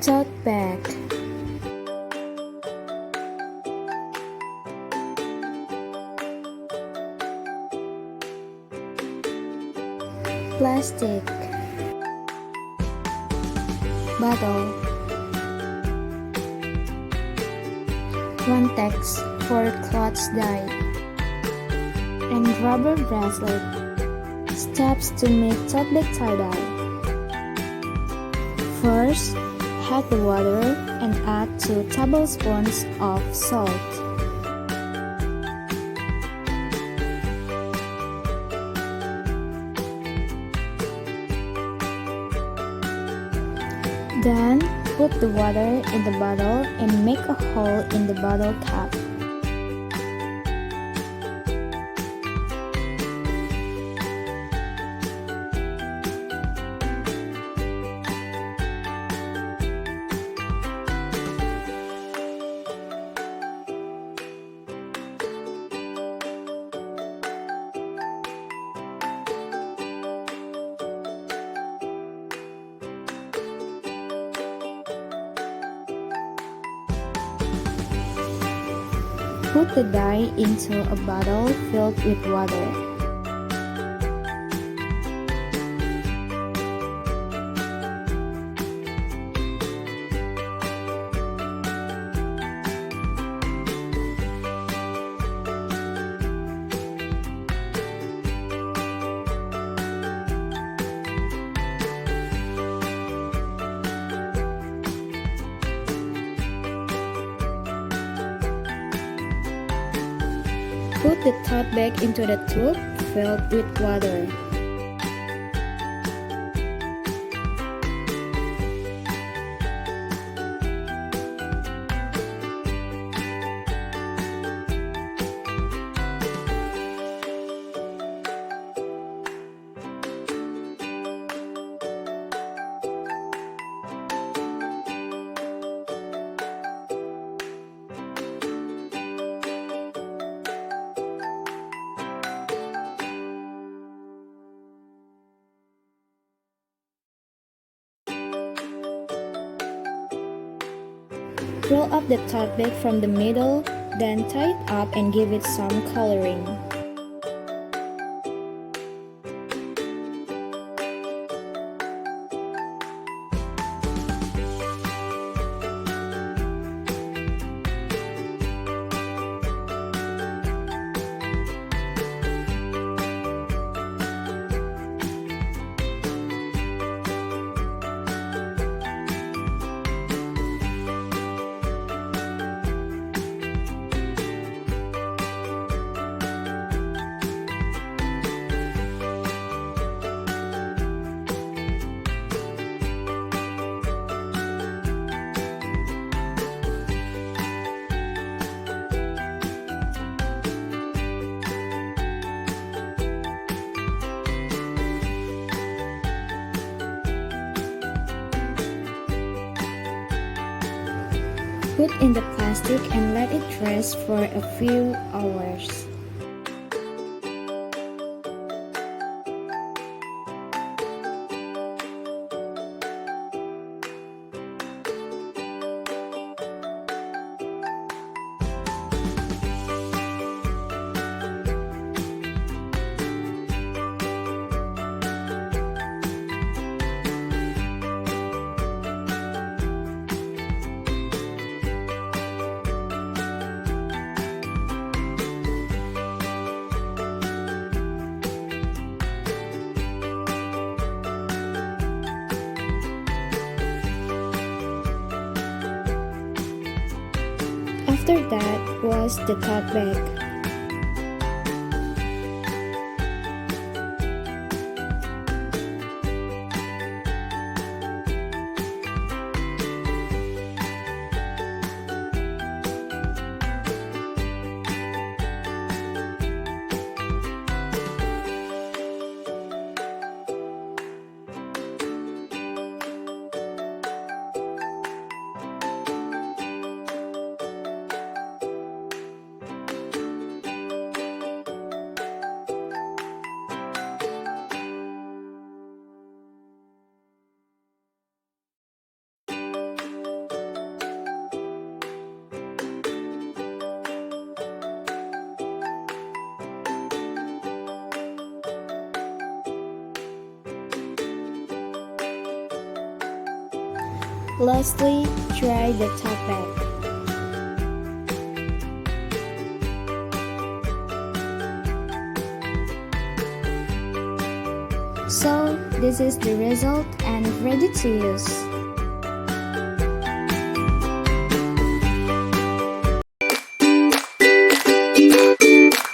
Tote bag. Plastic. Bottle. One text for clothes dye. And rubber bracelet. Steps to make tote bag tie-dye. First, heat the water and add 2 tablespoons of salt. Then, put the water in the bottle and make a hole in the bottle cap. Put the dye into a bottle filled with water. Put the tote bag into the tube filled with water. Roll up the tote bag from the middle, then tie it up and give it some coloring. Put in the plastic and let it rest for a few hours. After that was the tote bag. Lastly, try the top back. So, this is the result and ready to use.